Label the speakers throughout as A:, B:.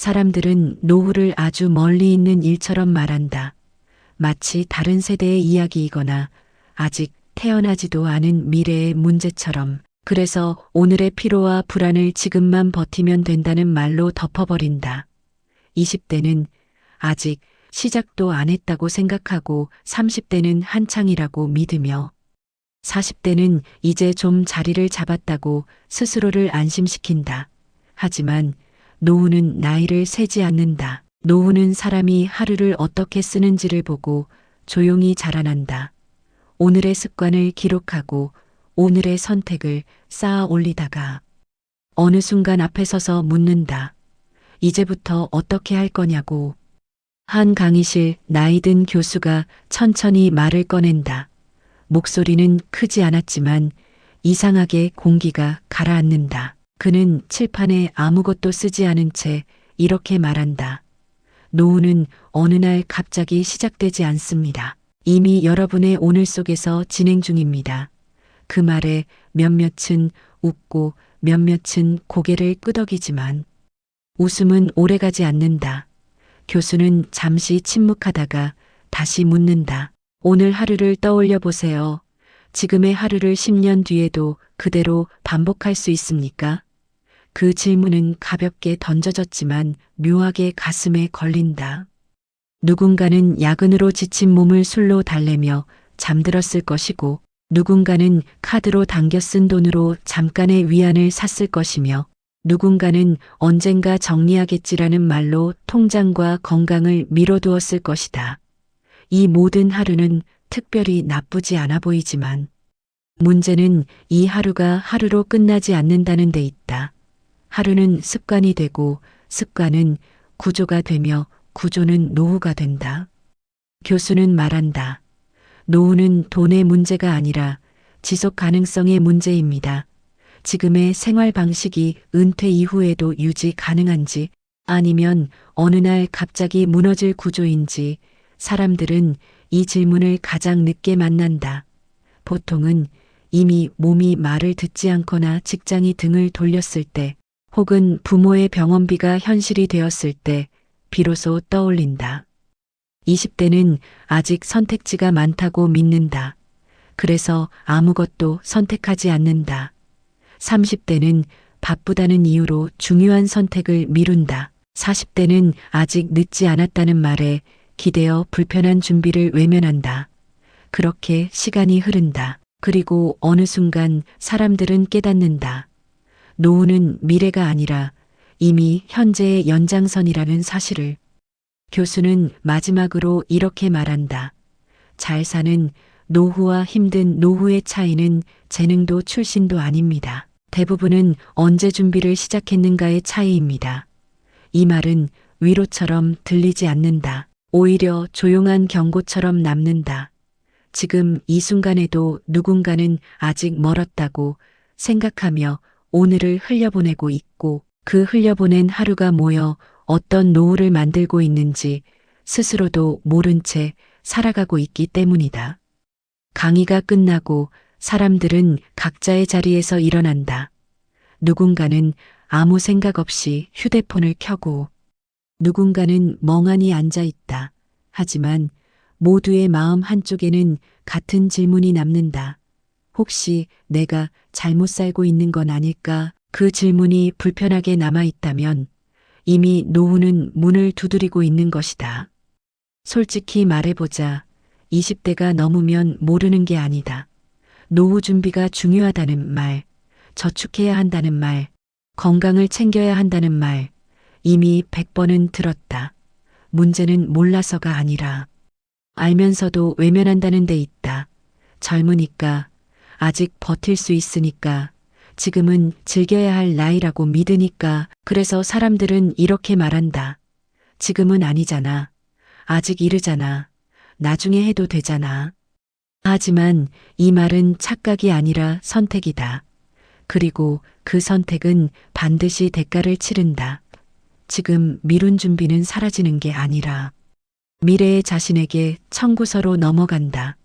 A: 사람들은 노후를 아주 멀리 있는 일처럼 말한다. 마치 다른 세대의 이야기이거나 아직 태어나지도 않은 미래의 문제처럼. 그래서 오늘의 피로와 불안을 지금만 버티면 된다는 말로 덮어버린다. 20대는 아직 시작도 안 했다고 생각하고 30대는 한창이라고 믿으며 40대는 이제 좀 자리를 잡았다고 스스로를 안심시킨다. 하지만 노후는 나이를 세지 않는다. 노후는 사람이 하루를 어떻게 쓰는지를 보고 조용히 자라난다. 오늘의 습관을 기록하고 오늘의 선택을 쌓아 올리다가 어느 순간 앞에 서서 묻는다. 이제부터 어떻게 할 거냐고. 한 강의실 나이든 교수가 천천히 말을 꺼낸다. 목소리는 크지 않았지만 이상하게 공기가 가라앉는다. 그는 칠판에 아무것도 쓰지 않은 채 이렇게 말한다. 노후는 어느 날 갑자기 시작되지 않습니다. 이미 여러분의 오늘 속에서 진행 중입니다. 그 말에 몇몇은 웃고 몇몇은 고개를 끄덕이지만 웃음은 오래가지 않는다. 교수는 잠시 침묵하다가 다시 묻는다. 오늘 하루를 떠올려 보세요. 지금의 하루를 10년 뒤에도 그대로 반복할 수 있습니까? 그 질문은 가볍게 던져졌지만 묘하게 가슴에 걸린다. 누군가는 야근으로 지친 몸을 술로 달래며 잠들었을 것이고 누군가는 카드로 당겨 쓴 돈으로 잠깐의 위안을 샀을 것이며 누군가는 언젠가 정리하겠지라는 말로 통장과 건강을 미뤄두었을 것이다. 이 모든 하루는 특별히 나쁘지 않아 보이지만 문제는 이 하루가 하루로 끝나지 않는다는 데 있다. 하루는 습관이 되고 습관은 구조가 되며 구조는 노후가 된다. 교수는 말한다. 노후는 돈의 문제가 아니라 지속 가능성의 문제입니다. 지금의 생활 방식이 은퇴 이후에도 유지 가능한지 아니면 어느 날 갑자기 무너질 구조인지 사람들은 이 질문을 가장 늦게 만난다. 보통은 이미 몸이 말을 듣지 않거나 직장이 등을 돌렸을 때 혹은 부모의 병원비가 현실이 되었을 때 비로소 떠올린다. 20대는 아직 선택지가 많다고 믿는다. 그래서 아무것도 선택하지 않는다. 30대는 바쁘다는 이유로 중요한 선택을 미룬다. 40대는 아직 늦지 않았다는 말에 기대어 불편한 준비를 외면한다. 그렇게 시간이 흐른다. 그리고 어느 순간 사람들은 깨닫는다. 노후는 미래가 아니라 이미 현재의 연장선이라는 사실을. 교수는 마지막으로 이렇게 말한다. 잘 사는 노후와 힘든 노후의 차이는 재능도 출신도 아닙니다. 대부분은 언제 준비를 시작했는가의 차이입니다. 이 말은 위로처럼 들리지 않는다. 오히려 조용한 경고처럼 남는다. 지금 이 순간에도 누군가는 아직 멀었다고 생각하며 오늘을 흘려보내고 있고 그 흘려보낸 하루가 모여 어떤 노후를 만들고 있는지 스스로도 모른 채 살아가고 있기 때문이다. 강의가 끝나고 사람들은 각자의 자리에서 일어난다. 누군가는 아무 생각 없이 휴대폰을 켜고 누군가는 멍하니 앉아 있다. 하지만 모두의 마음 한쪽에는 같은 질문이 남는다. 혹시 내가 잘못 살고 있는 건 아닐까? 그 질문이 불편하게 남아 있다면 이미 노후는 문을 두드리고 있는 것이다. 솔직히 말해보자. 20대가 넘으면 모르는 게 아니다. 노후 준비가 중요하다는 말, 저축해야 한다는 말, 건강을 챙겨야 한다는 말, 이미 100번은 들었다. 문제는 몰라서가 아니라 알면서도 외면한다는 데 있다. 젊으니까, 아직 버틸 수 있으니까, 지금은 즐겨야 할 나이라고 믿으니까. 그래서 사람들은 이렇게 말한다. 지금은 아니잖아. 아직 이르잖아. 나중에 해도 되잖아. 하지만 이 말은 착각이 아니라 선택이다. 그리고 그 선택은 반드시 대가를 치른다. 지금 미룬 준비는 사라지는 게 아니라 미래의 자신에게 청구서로 넘어간다.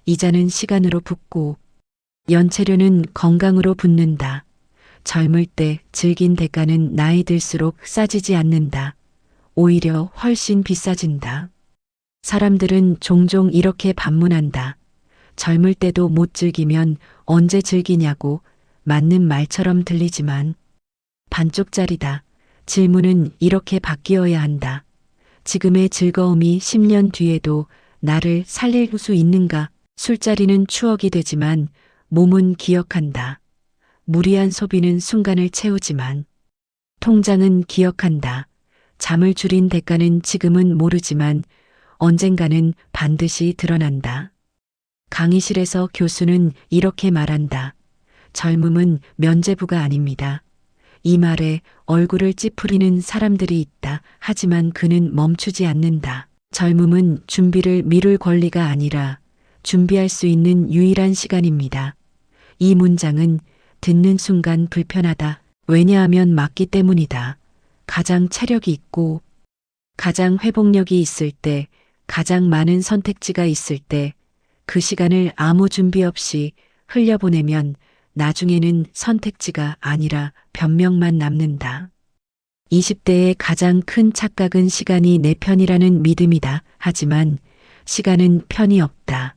A: 이자는 시간으로 붙고 연체료는 건강으로 붙는다. 젊을 때 즐긴 대가는 나이 들수록 싸지지 않는다. 오히려 훨씬 비싸진다. 사람들은 종종 이렇게 반문한다. 젊을 때도 못 즐기면 언제 즐기냐고. 맞는 말처럼 들리지만 반쪽짜리다. 질문은 이렇게 바뀌어야 한다. 지금의 즐거움이 10년 뒤에도 나를 살릴 수 있는가? 술자리는 추억이 되지만 몸은 기억한다. 무리한 소비는 순간을 채우지만 통장은 기억한다. 잠을 줄인 대가는 지금은 모르지만 언젠가는 반드시 드러난다. 강의실에서 교수는 이렇게 말한다. 젊음은 면죄부가 아닙니다. 이 말에 얼굴을 찌푸리는 사람들이 있다. 하지만 그는 멈추지 않는다. 젊음은 준비를 미룰 권리가 아니라 준비할 수 있는 유일한 시간입니다. 이 문장은 듣는 순간 불편하다. 왜냐하면 맞기 때문이다. 가장 체력이 있고 가장 회복력이 있을 때, 가장 많은 선택지가 있을 때, 그 시간을 아무 준비 없이 흘려보내면 나중에는 선택지가 아니라 변명만 남는다. 20대의 가장 큰 착각은 시간이 내 편이라는 믿음이다. 하지만 시간은 편이 없다.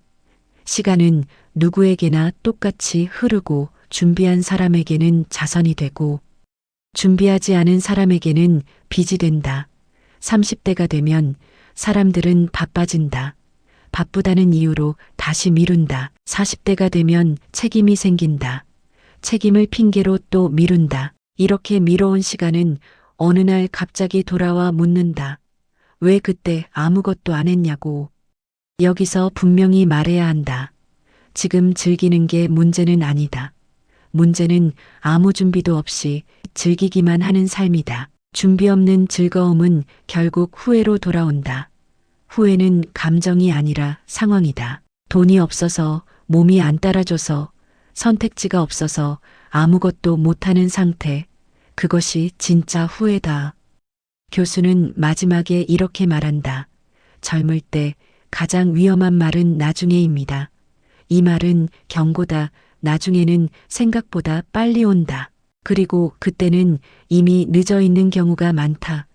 A: 시간은 누구에게나 똑같이 흐르고 준비한 사람에게는 자선이 되고 준비하지 않은 사람에게는 빚이 된다. 30대가 되면 사람들은 바빠진다. 바쁘다는 이유로 다시 미룬다. 40대가 되면 책임이 생긴다. 책임을 핑계로 또 미룬다. 이렇게 미뤄온 시간은 어느 날 갑자기 돌아와 묻는다. 왜 그때 아무것도 안 했냐고. 여기서 분명히 말해야 한다. 지금 즐기는 게 문제는 아니다. 문제는 아무 준비도 없이 즐기기만 하는 삶이다. 준비 없는 즐거움은 결국 후회로 돌아온다. 후회는 감정이 아니라 상황이다. 돈이 없어서, 몸이 안 따라줘서, 선택지가 없어서 아무것도 못하는 상태. 그것이 진짜 후회다. 교수는 마지막에 이렇게 말한다. 젊을 때 가장 위험한 말은 나중에입니다. 이 말은 경고다. 나중에는 생각보다 빨리 온다. 그리고 그때는 이미 늦어 있는 경우가 많다.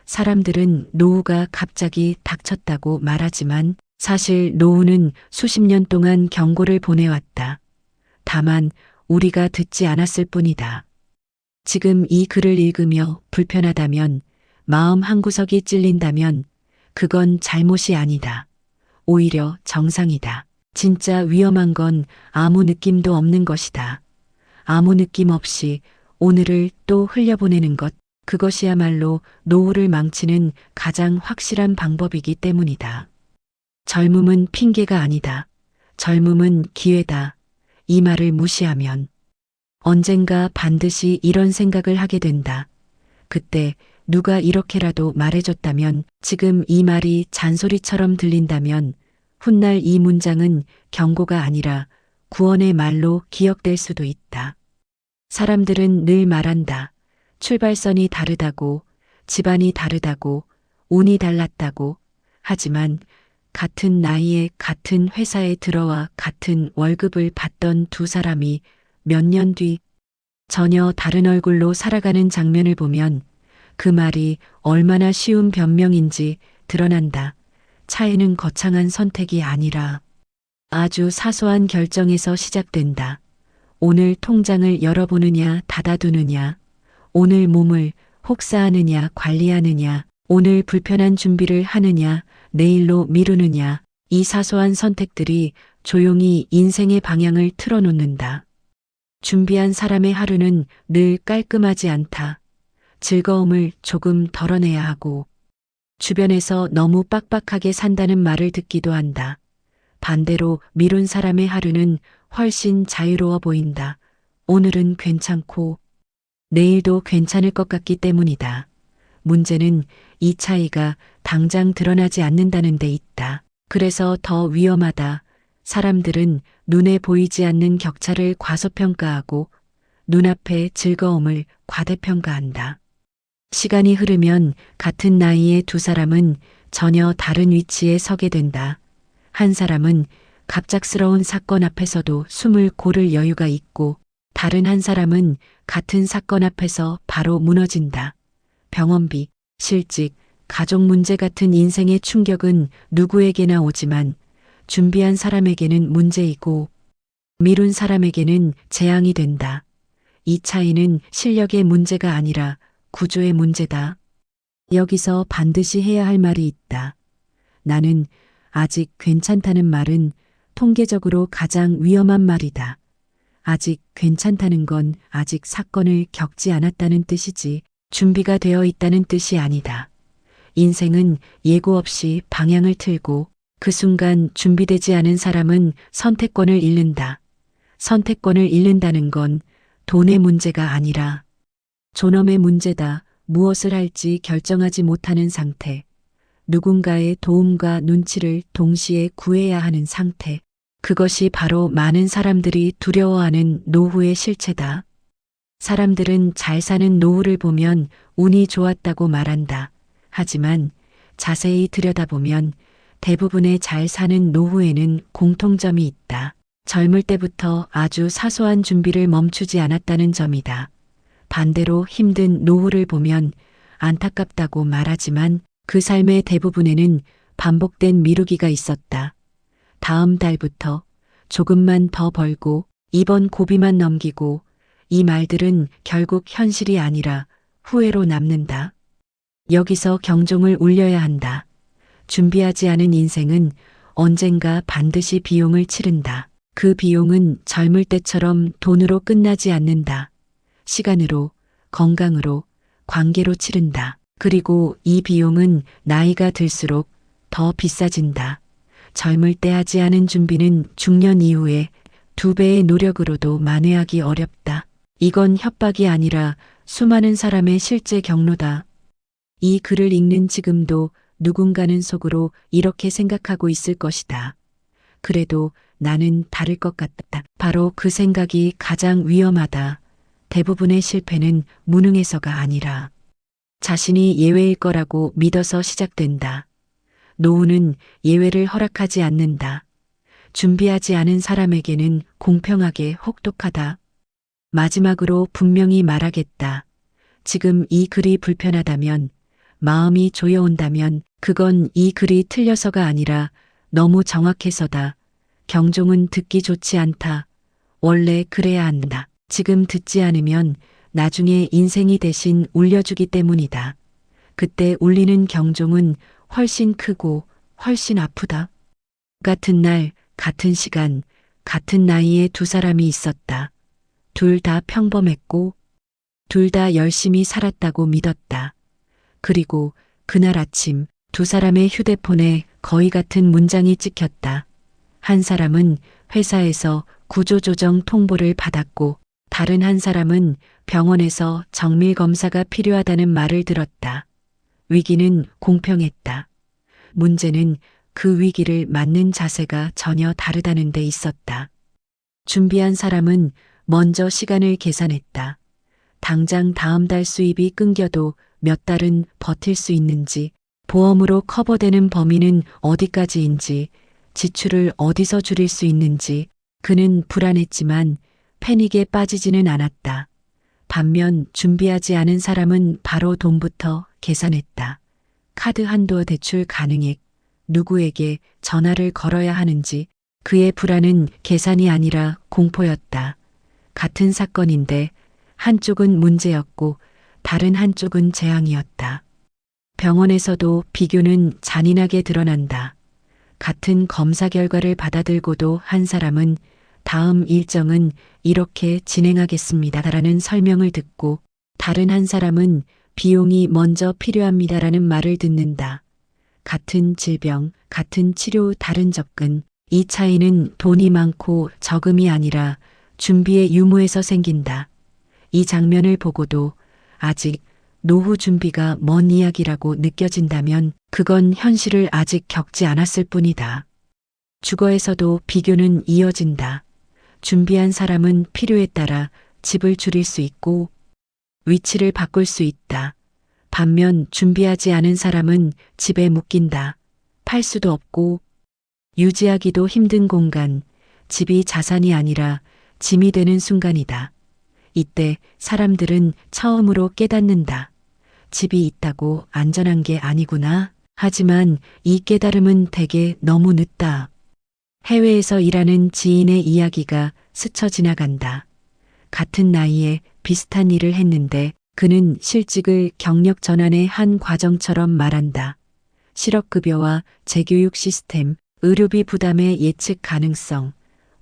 A: 사람들은 노후가 갑자기 닥쳤다고 말하지만 사실 노후는 수십 년 동안 경고를 보내왔다. 다만 우리가 듣지 않았을 뿐이다. 지금 이 글을 읽으며 불편하다면, 마음 한구석이 찔린다면 그건 잘못이 아니다. 오히려 정상이다. 진짜 위험한 건 아무 느낌도 없는 것이다. 아무 느낌 없이 오늘을 또 흘려보내는 것, 그것이야말로 노후를 망치는 가장 확실한 방법이기 때문이다. 젊음은 핑계가 아니다. 젊음은 기회다. 이 말을 무시하면 언젠가 반드시 이런 생각을 하게 된다. 그때 누가 이렇게라도 말해줬다면, 지금 이 말이 잔소리처럼 들린다면 훗날 이 문장은 경고가 아니라 구원의 말로 기억될 수도 있다. 사람들은 늘 말한다. 출발선이 다르다고, 집안이 다르다고, 운이 달랐다고. 하지만 같은 나이에 같은 회사에 들어와 같은 월급을 받던 두 사람이 몇 년 뒤 전혀 다른 얼굴로 살아가는 장면을 보면 그 말이 얼마나 쉬운 변명인지 드러난다. 차이는 거창한 선택이 아니라 아주 사소한 결정에서 시작된다. 오늘 통장을 열어보느냐 닫아두느냐, 오늘 몸을 혹사하느냐 관리하느냐, 오늘 불편한 준비를 하느냐 내일로 미루느냐, 이 사소한 선택들이 조용히 인생의 방향을 틀어놓는다. 준비한 사람의 하루는 늘 깔끔하지 않다. 즐거움을 조금 덜어내야 하고, 주변에서 너무 빡빡하게 산다는 말을 듣기도 한다. 반대로 미룬 사람의 하루는 훨씬 자유로워 보인다. 오늘은 괜찮고 내일도 괜찮을 것 같기 때문이다. 문제는 이 차이가 당장 드러나지 않는다는 데 있다. 그래서 더 위험하다. 사람들은 눈에 보이지 않는 격차를 과소평가하고 눈앞의 즐거움을 과대평가한다. 시간이 흐르면 같은 나이의 두 사람은 전혀 다른 위치에 서게 된다. 한 사람은 갑작스러운 사건 앞에서도 숨을 고를 여유가 있고, 다른 한 사람은 같은 사건 앞에서 바로 무너진다. 병원비, 실직, 가족 문제 같은 인생의 충격은 누구에게나 오지만 준비한 사람에게는 문제이고 미룬 사람에게는 재앙이 된다. 이 차이는 실력의 문제가 아니라 구조의 문제다. 여기서 반드시 해야 할 말이 있다. 나는 아직 괜찮다는 말은 통계적으로 가장 위험한 말이다. 아직 괜찮다는 건 아직 사건을 겪지 않았다는 뜻이지 준비가 되어 있다는 뜻이 아니다. 인생은 예고 없이 방향을 틀고 그 순간 준비되지 않은 사람은 선택권을 잃는다. 선택권을 잃는다는 건 돈의 문제가 아니라 존엄의 문제다. 무엇을 할지 결정하지 못하는 상태. 누군가의 도움과 눈치를 동시에 구해야 하는 상태. 그것이 바로 많은 사람들이 두려워하는 노후의 실체다. 사람들은 잘 사는 노후를 보면 운이 좋았다고 말한다. 하지만 자세히 들여다보면 대부분의 잘 사는 노후에는 공통점이 있다. 젊을 때부터 아주 사소한 준비를 멈추지 않았다는 점이다. 반대로 힘든 노후를 보면 안타깝다고 말하지만 그 삶의 대부분에는 반복된 미루기가 있었다. 다음 달부터 조금만 더 벌고 이번 고비만 넘기고 이 말들은 결국 현실이 아니라 후회로 남는다. 여기서 경종을 울려야 한다. 준비하지 않은 인생은 언젠가 반드시 비용을 치른다. 그 비용은 젊을 때처럼 돈으로 끝나지 않는다. 시간으로, 건강으로, 관계로 치른다. 그리고 이 비용은 나이가 들수록 더 비싸진다. 젊을 때 하지 않은 준비는 중년 이후에 2배의 노력으로도 만회하기 어렵다. 이건 협박이 아니라 수많은 사람의 실제 경로다. 이 글을 읽는 지금도 누군가는 속으로 이렇게 생각하고 있을 것이다. 그래도 나는 다를 것 같다. 바로 그 생각이 가장 위험하다. 대부분의 실패는 무능해서가 아니라 자신이 예외일 거라고 믿어서 시작된다. 노후는 예외를 허락하지 않는다. 준비하지 않은 사람에게는 공평하게 혹독하다. 마지막으로 분명히 말하겠다. 지금 이 글이 불편하다면, 마음이 조여온다면 그건 이 글이 틀려서가 아니라 너무 정확해서다. 경종은 듣기 좋지 않다. 원래 그래야 한다. 지금 듣지 않으면 나중에 인생이 대신 울려주기 때문이다. 그때 울리는 경종은 훨씬 크고 훨씬 아프다. 같은 날, 같은 시간, 같은 나이에 두 사람이 있었다. 둘 다 평범했고, 둘 다 열심히 살았다고 믿었다. 그리고 그날 아침 두 사람의 휴대폰에 거의 같은 문장이 찍혔다. 한 사람은 회사에서 구조조정 통보를 받았고, 다른 한 사람은 병원에서 정밀 검사가 필요하다는 말을 들었다. 위기는 공평했다. 문제는 그 위기를 맞는 자세가 전혀 다르다는 데 있었다. 준비한 사람은 먼저 시간을 계산했다. 당장 다음 달 수입이 끊겨도 몇 달은 버틸 수 있는지, 보험으로 커버되는 범위는 어디까지인지, 지출을 어디서 줄일 수 있는지, 그는 불안했지만 패닉에 빠지지는 않았다. 반면 준비하지 않은 사람은 바로 돈부터 계산했다. 카드 한도 대출 가능액, 누구에게 전화를 걸어야 하는지, 그의 불안은 계산이 아니라 공포였다. 같은 사건인데 한쪽은 문제였고 다른 한쪽은 재앙이었다. 병원에서도 비교는 잔인하게 드러난다. 같은 검사 결과를 받아들고도 한 사람은 다음 일정은 이렇게 진행하겠습니다라는 설명을 듣고 다른 한 사람은 비용이 먼저 필요합니다라는 말을 듣는다. 같은 질병, 같은 치료, 다른 접근. 이 차이는 돈이 많고 적음이 아니라 준비의 유무에서 생긴다. 이 장면을 보고도 아직 노후 준비가 먼 이야기라고 느껴진다면 그건 현실을 아직 겪지 않았을 뿐이다. 주거에서도 비교는 이어진다. 준비한 사람은 필요에 따라 집을 줄일 수 있고 위치를 바꿀 수 있다. 반면 준비하지 않은 사람은 집에 묶인다. 팔 수도 없고 유지하기도 힘든 공간, 집이 자산이 아니라 짐이 되는 순간이다. 이때 사람들은 처음으로 깨닫는다. 집이 있다고 안전한 게 아니구나. 하지만 이 깨달음은 대개 너무 늦다. 해외에서 일하는 지인의 이야기가 스쳐 지나간다. 같은 나이에 비슷한 일을 했는데 그는 실직을 경력 전환의 한 과정처럼 말한다. 실업급여와 재교육 시스템, 의료비 부담의 예측 가능성,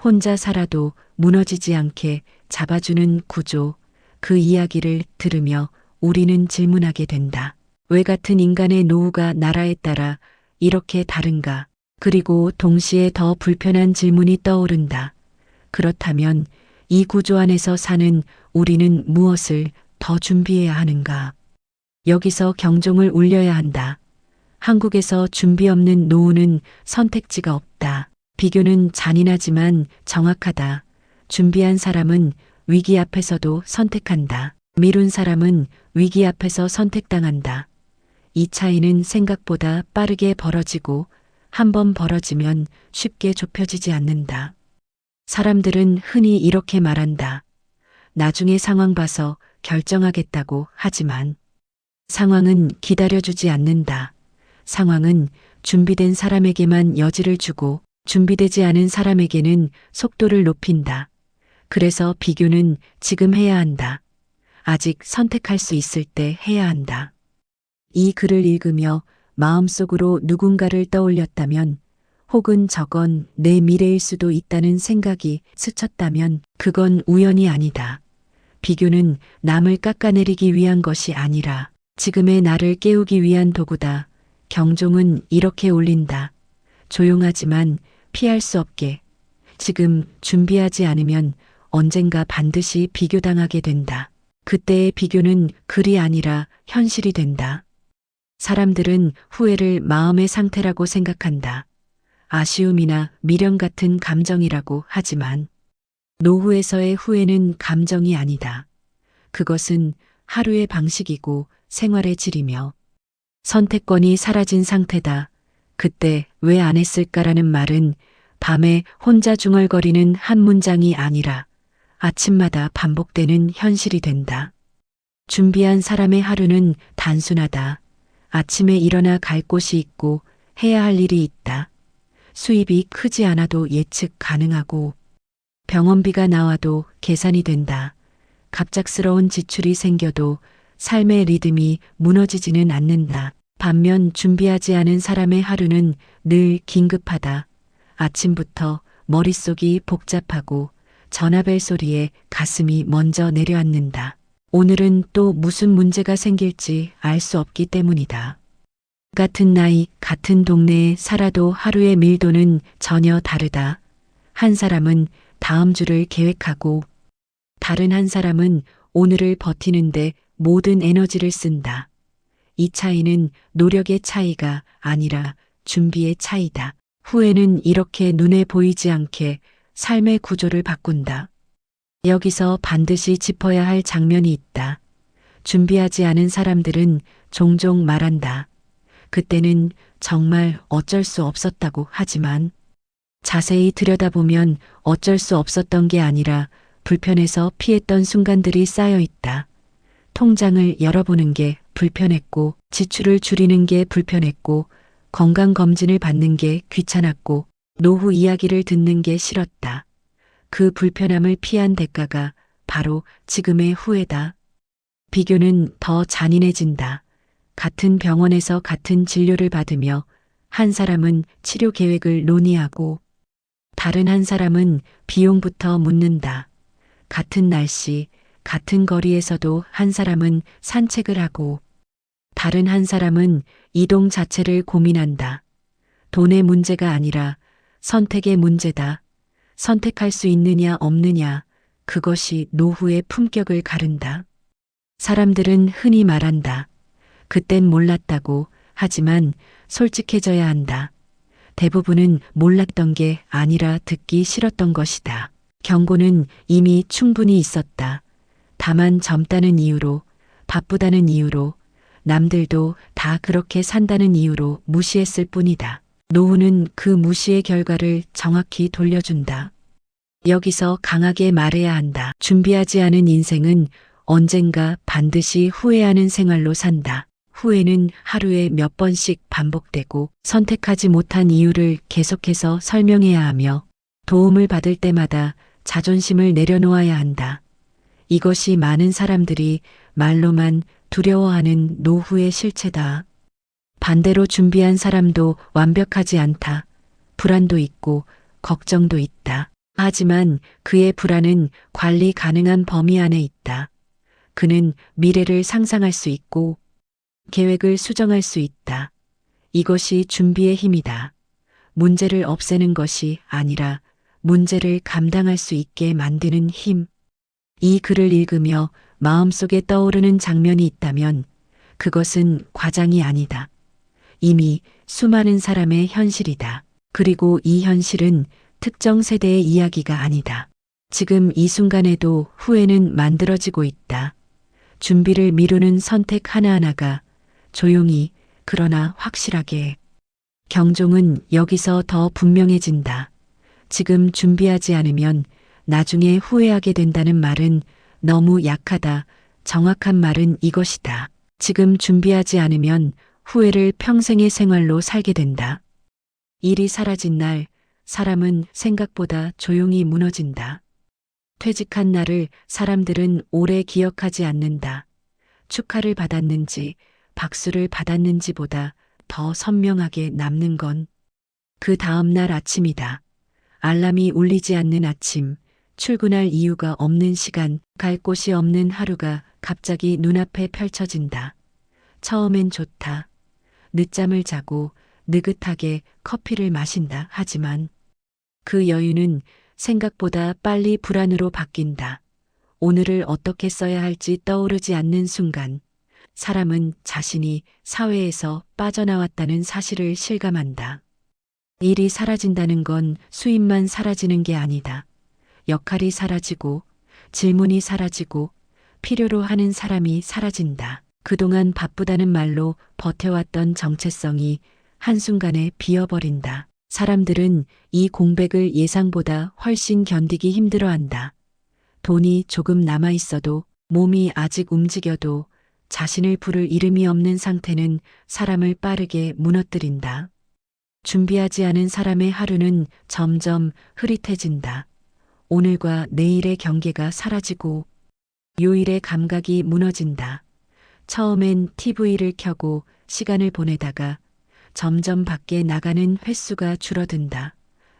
A: 혼자 살아도 무너지지 않게 잡아주는 구조, 그 이야기를 들으며 우리는 질문하게 된다. 왜 같은 인간의 노후가 나라에 따라 이렇게 다른가? 그리고 동시에 더 불편한 질문이 떠오른다. 그렇다면 이 구조 안에서 사는 우리는 무엇을 더 준비해야 하는가? 여기서 경종을 울려야 한다. 한국에서 준비 없는 노후는 선택지가 없다. 비교는 잔인하지만 정확하다. 준비한 사람은 위기 앞에서도 선택한다. 미룬 사람은 위기 앞에서 선택당한다. 이 차이는 생각보다 빠르게 벌어지고 한번 벌어지면 쉽게 좁혀지지 않는다. 사람들은 흔히 이렇게 말한다. 나중에 상황 봐서 결정하겠다고 하지만 상황은 기다려주지 않는다. 상황은 준비된 사람에게만 여지를 주고 준비되지 않은 사람에게는 속도를 높인다. 그래서 비교는 지금 해야 한다. 아직 선택할 수 있을 때 해야 한다. 이 글을 읽으며 마음속으로 누군가를 떠올렸다면 혹은 저건 내 미래일 수도 있다는 생각이 스쳤다면 그건 우연이 아니다. 비교는 남을 깎아내리기 위한 것이 아니라 지금의 나를 깨우기 위한 도구다. 경종은 이렇게 울린다. 조용하지만 피할 수 없게. 지금 준비하지 않으면 언젠가 반드시 비교당하게 된다. 그때의 비교는 글이 아니라 현실이 된다. 사람들은 후회를 마음의 상태라고 생각한다. 아쉬움이나 미련 같은 감정이라고 하지만 노후에서의 후회는 감정이 아니다. 그것은 하루의 방식이고 생활의 질이며 선택권이 사라진 상태다. 그때 왜 안 했을까라는 말은 밤에 혼자 중얼거리는 한 문장이 아니라 아침마다 반복되는 현실이 된다. 준비한 사람의 하루는 단순하다. 아침에 일어나 갈 곳이 있고 해야 할 일이 있다. 수입이 크지 않아도 예측 가능하고 병원비가 나와도 계산이 된다. 갑작스러운 지출이 생겨도 삶의 리듬이 무너지지는 않는다. 반면 준비하지 않은 사람의 하루는 늘 긴급하다. 아침부터 머릿속이 복잡하고 전화벨 소리에 가슴이 먼저 내려앉는다. 오늘은 또 무슨 문제가 생길지 알 수 없기 때문이다. 같은 나이, 같은 동네에 살아도 하루의 밀도는 전혀 다르다. 한 사람은 다음 주를 계획하고 다른 한 사람은 오늘을 버티는데 모든 에너지를 쓴다. 이 차이는 노력의 차이가 아니라 준비의 차이다. 후회는 이렇게 눈에 보이지 않게 삶의 구조를 바꾼다. 여기서 반드시 짚어야 할 장면이 있다. 준비하지 않은 사람들은 종종 말한다. 그때는 정말 어쩔 수 없었다고 하지만 자세히 들여다보면 어쩔 수 없었던 게 아니라 불편해서 피했던 순간들이 쌓여 있다. 통장을 열어보는 게 불편했고 지출을 줄이는 게 불편했고 건강검진을 받는 게 귀찮았고 노후 이야기를 듣는 게 싫었다. 그 불편함을 피한 대가가 바로 지금의 후회다. 비교는 더 잔인해진다. 같은 병원에서 같은 진료를 받으며 한 사람은 치료 계획을 논의하고 다른 한 사람은 비용부터 묻는다. 같은 날씨, 같은 거리에서도 한 사람은 산책을 하고 다른 한 사람은 이동 자체를 고민한다. 돈의 문제가 아니라 선택의 문제다. 선택할 수 있느냐 없느냐, 그것이 노후의 품격을 가른다. 사람들은 흔히 말한다. 그땐 몰랐다고. 하지만 솔직해져야 한다. 대부분은 몰랐던 게 아니라 듣기 싫었던 것이다. 경고는 이미 충분히 있었다. 다만 젊다는 이유로, 바쁘다는 이유로, 남들도 다 그렇게 산다는 이유로 무시했을 뿐이다. 노후는 그 무시의 결과를 정확히 돌려준다. 여기서 강하게 말해야 한다. 준비하지 않은 인생은 언젠가 반드시 후회하는 생활로 산다. 후회는 하루에 몇 번씩 반복되고 선택하지 못한 이유를 계속해서 설명해야 하며 도움을 받을 때마다 자존심을 내려놓아야 한다. 이것이 많은 사람들이 말로만 두려워하는 노후의 실체다. 반대로 준비한 사람도 완벽하지 않다. 불안도 있고 걱정도 있다. 하지만 그의 불안은 관리 가능한 범위 안에 있다. 그는 미래를 상상할 수 있고 계획을 수정할 수 있다. 이것이 준비의 힘이다. 문제를 없애는 것이 아니라 문제를 감당할 수 있게 만드는 힘. 이 글을 읽으며 마음속에 떠오르는 장면이 있다면 그것은 과장이 아니다. 이미 수많은 사람의 현실이다. 그리고 이 현실은 특정 세대의 이야기가 아니다. 지금 이 순간에도 후회는 만들어지고 있다. 준비를 미루는 선택 하나하나가 조용히 그러나 확실하게. 경종은 여기서 더 분명해진다. 지금 준비하지 않으면 나중에 후회하게 된다는 말은 너무 약하다. 정확한 말은 이것이다. 지금 준비하지 않으면 후회를 평생의 생활로 살게 된다. 일이 사라진 날, 사람은 생각보다 조용히 무너진다. 퇴직한 날을 사람들은 오래 기억하지 않는다. 축하를 받았는지, 박수를 받았는지보다 더 선명하게 남는 건 그 다음 날 아침이다. 알람이 울리지 않는 아침, 출근할 이유가 없는 시간, 갈 곳이 없는 하루가 갑자기 눈앞에 펼쳐진다. 처음엔 좋다. 늦잠을 자고 느긋하게 커피를 마신다. 하지만 그 여유는 생각보다 빨리 불안으로 바뀐다. 오늘을 어떻게 써야 할지 떠오르지 않는 순간, 사람은 자신이 사회에서 빠져나왔다는 사실을 실감한다. 일이 사라진다는 건 수입만 사라지는 게 아니다. 역할이 사라지고, 질문이 사라지고, 필요로 하는 사람이 사라진다. 그동안 바쁘다는 말로 버텨왔던 정체성이 한순간에 비어버린다. 사람들은 이 공백을 예상보다 훨씬 견디기 힘들어한다. 돈이 조금 남아있어도, 몸이 아직 움직여도 자신을 부를 이름이 없는 상태는 사람을 빠르게 무너뜨린다. 준비하지 않은 사람의 하루는 점점 흐릿해진다. 오늘과 내일의 경계가 사라지고 요일의 감각이 무너진다. 처음엔 TV를 켜고 시간을 보내다가 점점 밖에 나가는 횟수가 줄어든다.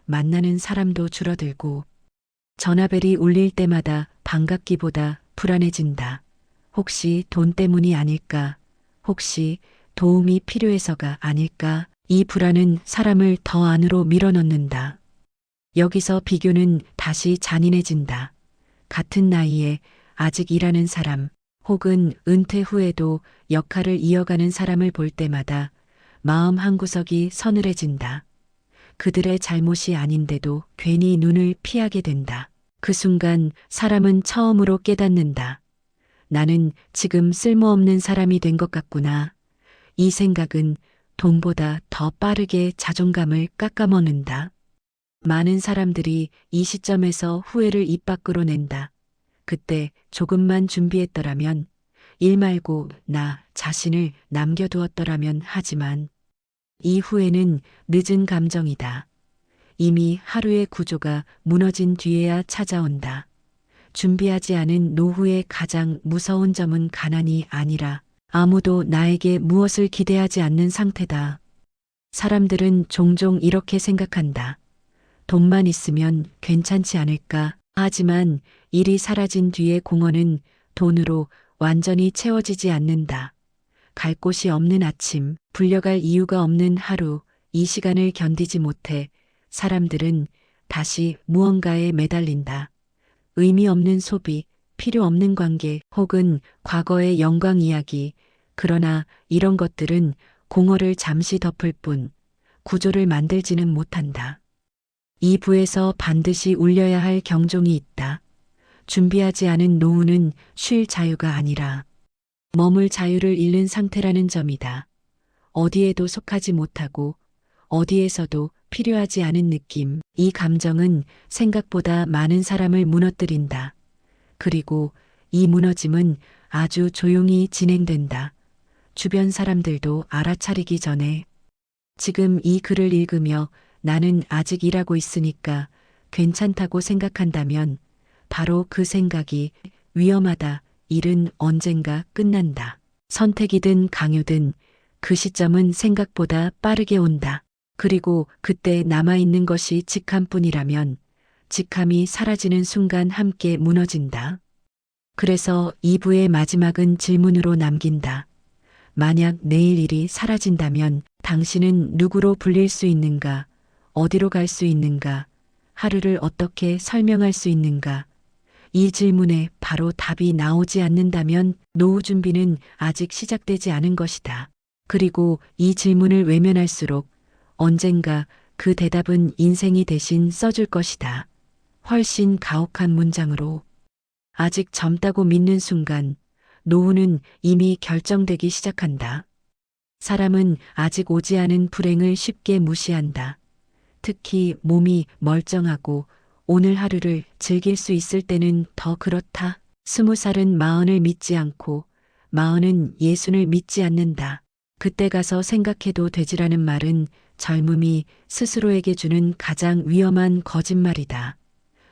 A: 만나는 사람도 줄어들고 전화벨이 울릴 때마다 반갑기보다 불안해진다. 혹시 돈 때문이 아닐까? 혹시 도움이 필요해서가 아닐까? 이 불안은 사람을 더 안으로 밀어넣는다. 여기서 비교는 다시 잔인해진다. 같은 나이에 아직 일하는 사람, 혹은 은퇴 후에도 역할을 이어가는 사람을 볼 때마다 마음 한구석이 서늘해진다. 그들의 잘못이 아닌데도 괜히 눈을 피하게 된다. 그 순간 사람은 처음으로 깨닫는다. 나는 지금 쓸모없는 사람이 된 것 같구나. 이 생각은 돈보다 더 빠르게 자존감을 깎아먹는다. 많은 사람들이 이 시점에서 후회를 입 밖으로 낸다. 그때 조금만 준비했더라면, 일 말고 나 자신을 남겨두었더라면. 하지만 이 후회는 늦은 감정이다. 이미 하루의 구조가 무너진 뒤에야 찾아온다. 준비하지 않은 노후의 가장 무서운 점은 가난이 아니라 아무도 나에게 무엇을 기대하지 않는 상태다. 사람들은 종종 이렇게 생각한다. 돈만 있으면 괜찮지 않을까? 하지만 일이 사라진 뒤의 공허는 돈으로 완전히 채워지지 않는다. 갈 곳이 없는 아침, 불려갈 이유가 없는 하루, 이 시간을 견디지 못해 사람들은 다시 무언가에 매달린다. 의미 없는 소비, 필요 없는 관계, 혹은 과거의 영광 이야기. 그러나 이런 것들은 공허를 잠시 덮을 뿐 구조를 만들지는 못한다. 이 부에서 반드시 울려야 할 경종이 있다. 준비하지 않은 노후는 쉴 자유가 아니라 머물 자유를 잃는 상태라는 점이다. 어디에도 속하지 못하고 어디에서도 필요하지 않은 느낌. 이 감정은 생각보다 많은 사람을 무너뜨린다. 그리고 이 무너짐은 아주 조용히 진행된다. 주변 사람들도 알아차리기 전에. 지금 이 글을 읽으며 나는 아직 일하고 있으니까 괜찮다고 생각한다면 바로 그 생각이 위험하다. 일은 언젠가 끝난다. 선택이든 강요든 그 시점은 생각보다 빠르게 온다. 그리고 그때 남아있는 것이 직함뿐이라면 직함이 사라지는 순간 함께 무너진다. 그래서 2부의 마지막은 질문으로 남긴다. 만약 내일 일이 사라진다면 당신은 누구로 불릴 수 있는가? 어디로 갈 수 있는가? 하루를 어떻게 설명할 수 있는가? 이 질문에 바로 답이 나오지 않는다면 노후 준비는 아직 시작되지 않은 것이다. 그리고 이 질문을 외면할수록 언젠가 그 대답은 인생이 대신 써줄 것이다. 훨씬 가혹한 문장으로. 아직 젊다고 믿는 순간 노후는 이미 결정되기 시작한다. 사람은 아직 오지 않은 불행을 쉽게 무시한다. 특히 몸이 멀쩡하고 오늘 하루를 즐길 수 있을 때는 더 그렇다. 20살은 마흔을 믿지 않고 마흔은 예순을 믿지 않는다. 그때 가서 생각해도 되지라는 말은 젊음이 스스로에게 주는 가장 위험한 거짓말이다.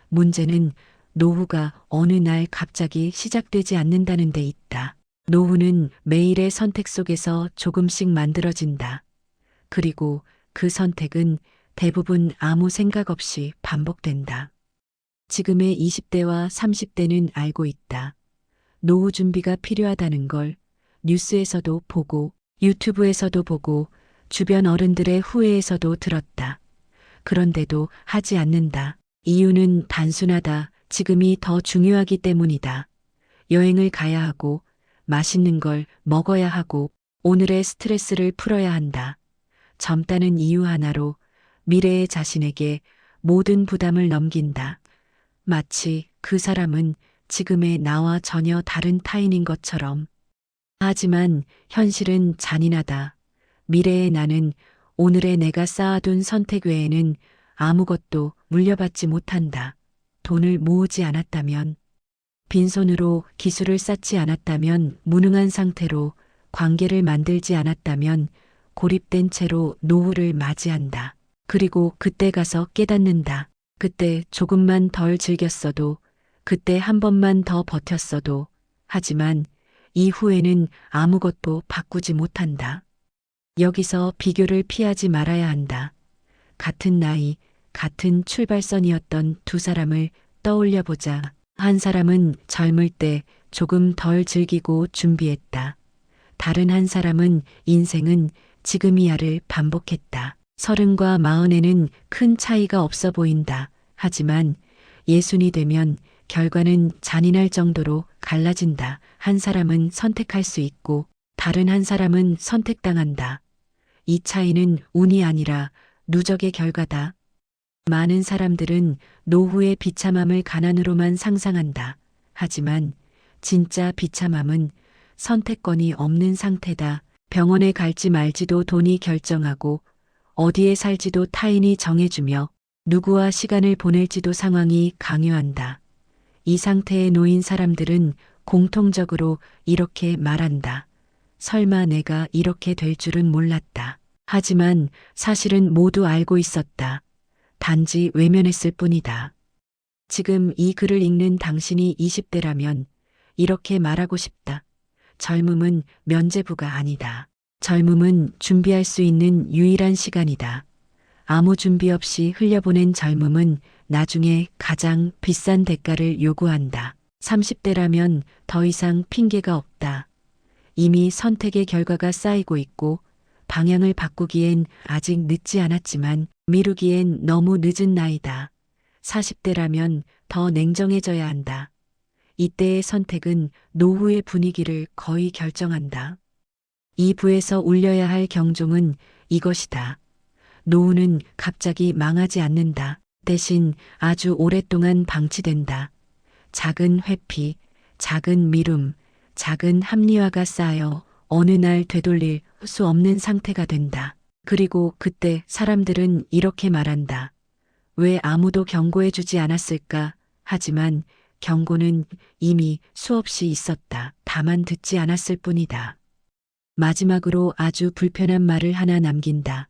A: 문제는 노후가 어느 날 갑자기 시작되지 않는다는 데 있다. 노후는 매일의 선택 속에서 조금씩 만들어진다. 그리고 그 선택은 대부분 아무 생각 없이 반복된다. 지금의 20대와 30대는 알고 있다. 노후 준비가 필요하다는 걸 뉴스에서도 보고 유튜브에서도 보고 주변 어른들의 후회에서도 들었다. 그런데도 하지 않는다. 이유는 단순하다. 지금이 더 중요하기 때문이다. 여행을 가야 하고 맛있는 걸 먹어야 하고 오늘의 스트레스를 풀어야 한다. 젊다는 이유 하나로 미래의 자신에게 모든 부담을 넘긴다. 마치 그 사람은 지금의 나와 전혀 다른 타인인 것처럼. 하지만 현실은 잔인하다. 미래의 나는 오늘의 내가 쌓아둔 선택 외에는 아무것도 물려받지 못한다. 돈을 모으지 않았다면, 빈손으로 기술을 쌓지 않았다면, 무능한 상태로 관계를 만들지 않았다면 고립된 채로 노후를 맞이한다. 그리고 그때 가서 깨닫는다. 그때 조금만 덜 즐겼어도, 그때 한 번만 더 버텼어도, 하지만 이후에는 아무것도 바꾸지 못한다. 여기서 비교를 피하지 말아야 한다. 같은 나이, 같은 출발선이었던 두 사람을 떠올려 보자. 한 사람은 젊을 때 조금 덜 즐기고 준비했다. 다른 한 사람은 인생은 지금이야를 반복했다. 30과 40에는 큰 차이가 없어 보인다. 하지만 60이 되면 결과는 잔인할 정도로 갈라진다. 한 사람은 선택할 수 있고 다른 한 사람은 선택당한다. 이 차이는 운이 아니라 누적의 결과다. 많은 사람들은 노후의 비참함을 가난으로만 상상한다. 하지만 진짜 비참함은 선택권이 없는 상태다. 병원에 갈지 말지도 돈이 결정하고 어디에 살지도 타인이 정해주며 누구와 시간을 보낼지도 상황이 강요한다. 이 상태에 놓인 사람들은 공통적으로 이렇게 말한다. 설마 내가 이렇게 될 줄은 몰랐다. 하지만 사실은 모두 알고 있었다. 단지 외면했을 뿐이다. 지금 이 글을 읽는 당신이 20대라면 이렇게 말하고 싶다. 젊음은 면죄부가 아니다. 젊음은 준비할 수 있는 유일한 시간이다. 아무 준비 없이 흘려보낸 젊음은 나중에 가장 비싼 대가를 요구한다. 30대라면 더 이상 핑계가 없다. 이미 선택의 결과가 쌓이고 있고 방향을 바꾸기엔 아직 늦지 않았지만 미루기엔 너무 늦은 나이다. 40대라면 더 냉정해져야 한다. 이때의 선택은 노후의 분위기를 거의 결정한다. 이 부에서 울려야 할 경종은 이것이다. 노후는 갑자기 망하지 않는다. 대신 아주 오랫동안 방치된다. 작은 회피, 작은 미룸, 작은 합리화가 쌓여 어느 날 되돌릴 수 없는 상태가 된다. 그리고 그때 사람들은 이렇게 말한다. 왜 아무도 경고해주지 않았을까? 하지만 경고는 이미 수없이 있었다. 다만 듣지 않았을 뿐이다. 마지막으로 아주 불편한 말을 하나 남긴다.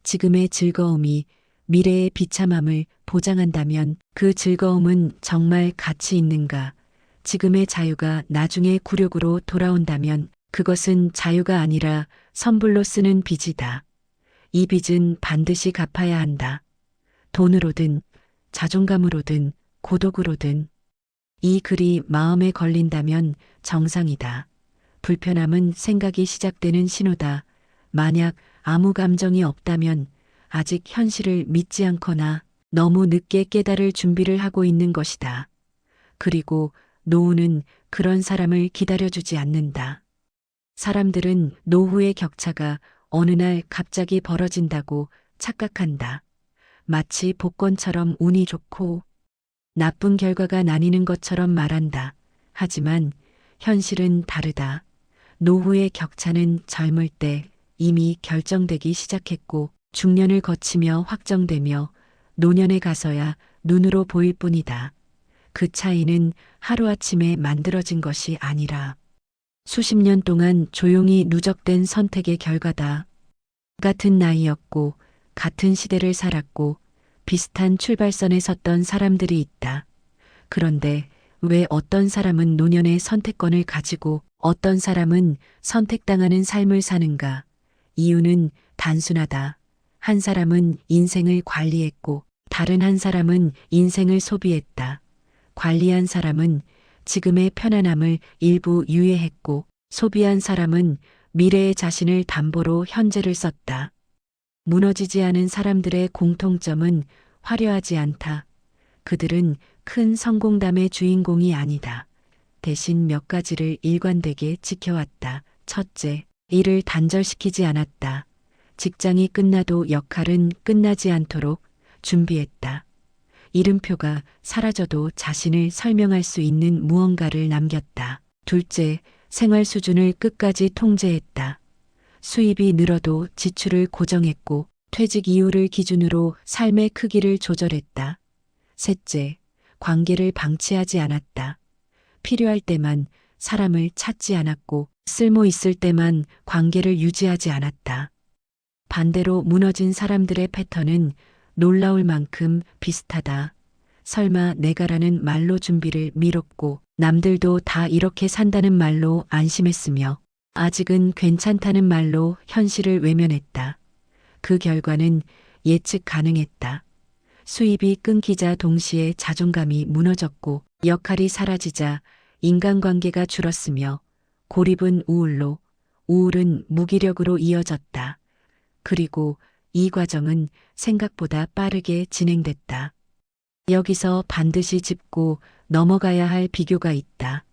A: 지금의 즐거움이 미래의 비참함을 보장한다면 그 즐거움은 정말 가치 있는가? 지금의 자유가 나중에 굴욕으로 돌아온다면 그것은 자유가 아니라 선불로 쓰는 빚이다. 이 빚은 반드시 갚아야 한다. 돈으로든 자존감으로든 고독으로든. 이 글이 마음에 걸린다면 정상이다. 불편함은 생각이 시작되는 신호다. 만약 아무 감정이 없다면 아직 현실을 믿지 않거나 너무 늦게 깨달을 준비를 하고 있는 것이다. 그리고 노후는 그런 사람을 기다려주지 않는다. 사람들은 노후의 격차가 어느 날 갑자기 벌어진다고 착각한다. 마치 복권처럼 운이 좋고 나쁜 결과가 나뉘는 것처럼 말한다. 하지만 현실은 다르다. 노후의 격차는 젊을 때 이미 결정되기 시작했고 중년을 거치며 확정되며 노년에 가서야 눈으로 보일 뿐이다. 그 차이는 하루아침에 만들어진 것이 아니라 수십 년 동안 조용히 누적된 선택의 결과다. 같은 나이였고 같은 시대를 살았고 비슷한 출발선에 섰던 사람들이 있다. 그런데 왜 어떤 사람은 노년의 선택권을 가지고 어떤 사람은 선택당하는 삶을 사는가? 이유는 단순하다. 한 사람은 인생을 관리했고 다른 한 사람은 인생을 소비했다. 관리한 사람은 지금의 편안함을 일부 유예했고 소비한 사람은 미래의 자신을 담보로 현재를 썼다. 무너지지 않은 사람들의 공통점은 화려하지 않다. 그들은 큰 성공담의 주인공이 아니다. 대신 몇 가지를 일관되게 지켜왔다. 첫째, 일을 단절시키지 않았다. 직장이 끝나도 역할은 끝나지 않도록 준비했다. 이름표가 사라져도 자신을 설명할 수 있는 무언가를 남겼다. 둘째, 생활 수준을 끝까지 통제했다. 수입이 늘어도 지출을 고정했고 퇴직 이후를 기준으로 삶의 크기를 조절했다. 셋째, 관계를 방치하지 않았다. 필요할 때만 사람을 찾지 않았고 쓸모 있을 때만 관계를 유지하지 않았다. 반대로 무너진 사람들의 패턴은 놀라울 만큼 비슷하다. 설마 내가라는 말로 준비를 미뤘고 남들도 다 이렇게 산다는 말로 안심했으며 아직은 괜찮다는 말로 현실을 외면했다. 그 결과는 예측 가능했다. 수입이 끊기자 동시에 자존감이 무너졌고 역할이 사라지자 인간관계가 줄었으며 고립은 우울로, 우울은 무기력으로 이어졌다. 그리고 이 과정은 생각보다 빠르게 진행됐다. 여기서 반드시 짚고 넘어가야 할 비교가 있다.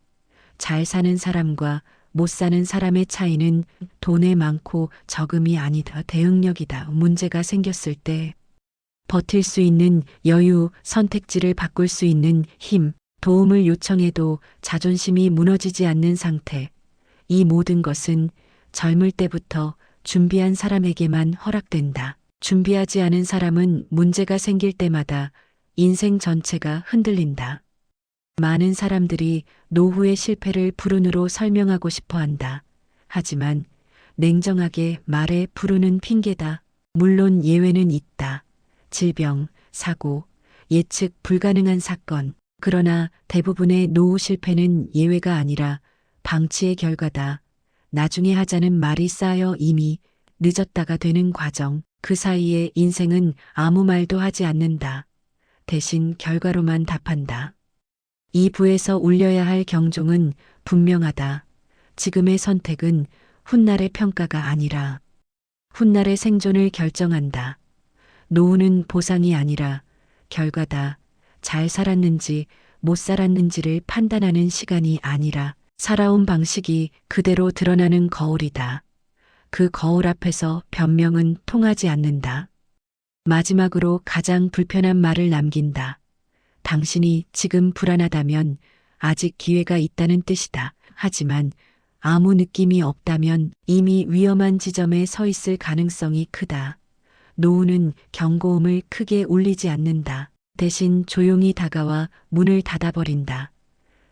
A: 잘 사는 사람과 못 사는 사람의 차이는 돈의 많고 적음이 아니다. 대응력이다. 문제가 생겼을 때 버틸 수 있는 여유, 선택지를 바꿀 수 있는 힘, 도움을 요청해도 자존심이 무너지지 않는 상태. 이 모든 것은 젊을 때부터 준비한 사람에게만 허락된다. 준비하지 않은 사람은 문제가 생길 때마다 인생 전체가 흔들린다. 많은 사람들이 노후의 실패를 불운으로 설명하고 싶어 한다. 하지만 냉정하게 말해 불운은 핑계다. 물론 예외는 있다. 질병, 사고, 예측 불가능한 사건. 그러나 대부분의 노후 실패는 예외가 아니라 방치의 결과다. 나중에 하자는 말이 쌓여 이미 늦었다가 되는 과정. 그 사이에 인생은 아무 말도 하지 않는다. 대신 결과로만 답한다. 이 부에서 울려야 할 경종은 분명하다. 지금의 선택은 훗날의 평가가 아니라 훗날의 생존을 결정한다. 노후는 보상이 아니라 결과다. 잘 살았는지 못 살았는지를 판단하는 시간이 아니라 살아온 방식이 그대로 드러나는 거울이다. 그 거울 앞에서 변명은 통하지 않는다. 마지막으로 가장 불편한 말을 남긴다. 당신이 지금 불안하다면 아직 기회가 있다는 뜻이다. 하지만 아무 느낌이 없다면 이미 위험한 지점에 서 있을 가능성이 크다. 노우는 경고음을 크게 울리지 않는다. 대신 조용히 다가와 문을 닫아버린다.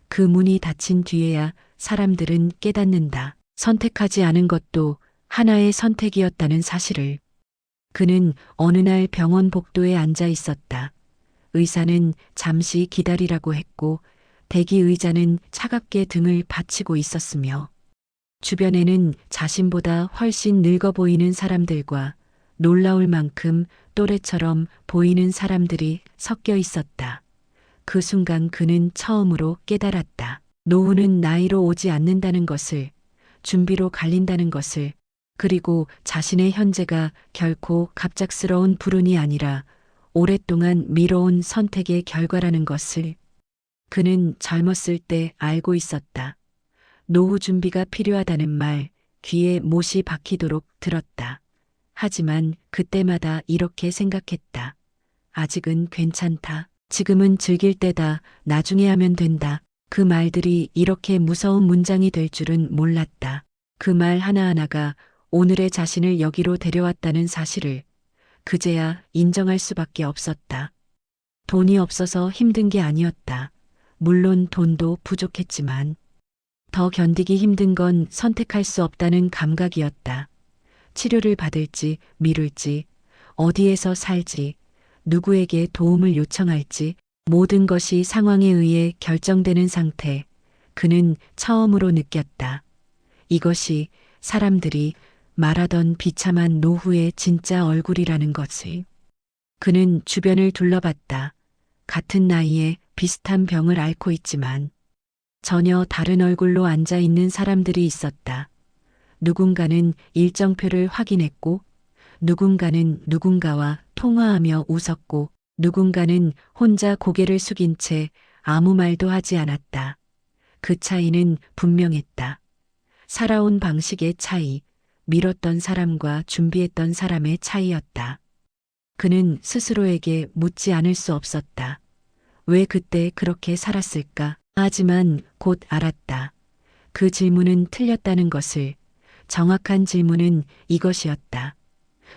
A: 그 문이 닫힌 뒤에야 사람들은 깨닫는다. 선택하지 않은 것도 하나의 선택이었다는 사실을. 그는 어느 날 병원 복도에 앉아 있었다. 의사는 잠시 기다리라고 했고 대기 의자는 차갑게 등을 받치고 있었으며 주변에는 자신보다 훨씬 늙어 보이는 사람들과 놀라울 만큼 또래처럼 보이는 사람들이 섞여 있었다. 그 순간 그는 처음으로 깨달았다. 노후는 나이로 오지 않는다는 것을, 준비로 갈린다는 것을, 그리고 자신의 현재가 결코 갑작스러운 불운이 아니라 오랫동안 미뤄온 선택의 결과라는 것을 그는 젊었을 때 알고 있었다. 노후 준비가 필요하다는 말 귀에 못이 박히도록 들었다. 하지만 그때마다 이렇게 생각했다. 아직은 괜찮다. 지금은 즐길 때다. 나중에 하면 된다. 그 말들이 이렇게 무서운 문장이 될 줄은 몰랐다. 그 말 하나하나가 오늘의 자신을 여기로 데려왔다는 사실을 그제야 인정할 수밖에 없었다. 돈이 없어서 힘든 게 아니었다. 물론 돈도 부족했지만 더 견디기 힘든 건 선택할 수 없다는 감각이었다. 치료를 받을지 미룰지, 어디에서 살지, 누구에게 도움을 요청할지 모든 것이 상황에 의해 결정되는 상태. 그는 처음으로 느꼈다. 이것이 사람들이 말하던 비참한 노후의 진짜 얼굴이라는 것을. 그는 주변을 둘러봤다. 같은 나이에 비슷한 병을 앓고 있지만 전혀 다른 얼굴로 앉아 있는 사람들이 있었다. 누군가는 일정표를 확인했고, 누군가는 누군가와 통화하며 웃었고, 누군가는 혼자 고개를 숙인 채 아무 말도 하지 않았다. 그 차이는 분명했다. 살아온 방식의 차이, 미뤘던 사람과 준비했던 사람의 차이였다. 그는 스스로에게 묻지 않을 수 없었다. 왜 그때 그렇게 살았을까? 하지만 곧 알았다. 그 질문은 틀렸다는 것을. 정확한 질문은 이것이었다.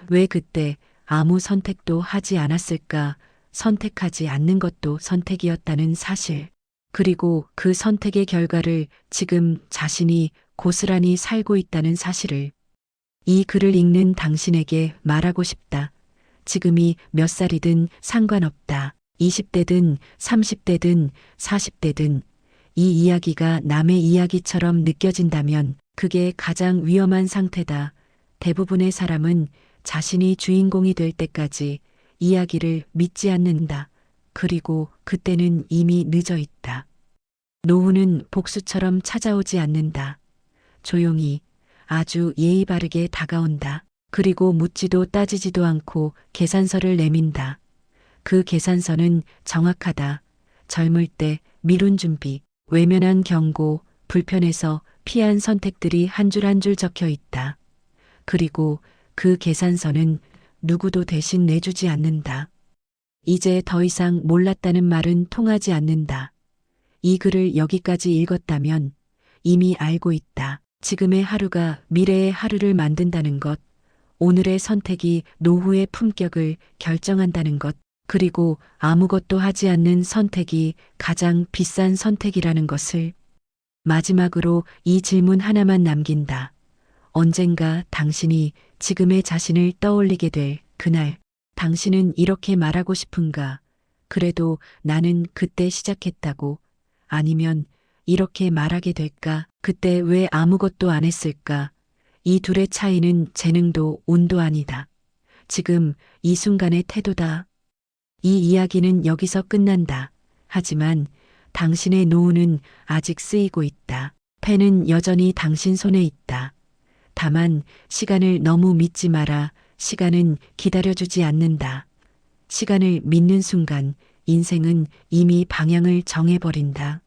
A: 왜 그때 아무 선택도 하지 않았을까? 선택하지 않는 것도 선택이었다는 사실. 그리고 그 선택의 결과를 지금 자신이 고스란히 살고 있다는 사실을. 이 글을 읽는 당신에게 말하고 싶다. 지금이 몇 살이든 상관없다. 20대든 30대든 40대든 이 이야기가 남의 이야기처럼 느껴진다면 그게 가장 위험한 상태다. 대부분의 사람은 자신이 주인공이 될 때까지 이야기를 믿지 않는다. 그리고 그때는 이미 늦어 있다. 노후는 복수처럼 찾아오지 않는다. 조용히 아주 예의 바르게 다가온다. 그리고 묻지도 따지지도 않고 계산서를 내민다. 그 계산서는 정확하다. 젊을 때 미룬 준비, 외면한 경고, 불편해서 피한 선택들이 한 줄 한 줄 적혀 있다. 그리고 그 계산서는 누구도 대신 내주지 않는다. 이제 더 이상 몰랐다는 말은 통하지 않는다. 이 글을 여기까지 읽었다면 이미 알고 있다. 지금의 하루가 미래의 하루를 만든다는 것, 오늘의 선택이 노후의 품격을 결정한다는 것, 그리고 아무것도 하지 않는 선택이 가장 비싼 선택이라는 것을. 마지막으로 이 질문 하나만 남긴다. 언젠가 당신이 지금의 자신을 떠올리게 될 그날, 당신은 이렇게 말하고 싶은가? 그래도 나는 그때 시작했다고. 아니면 이렇게 말하게 될까? 그때 왜 아무것도 안 했을까? 이 둘의 차이는 재능도 운도 아니다. 지금 이 순간의 태도다. 이 이야기는 여기서 끝난다. 하지만 당신의 노후는 아직 쓰이고 있다. 펜은 여전히 당신 손에 있다. 다만 시간을 너무 믿지 마라. 시간은 기다려주지 않는다. 시간을 믿는 순간 인생은 이미 방향을 정해버린다.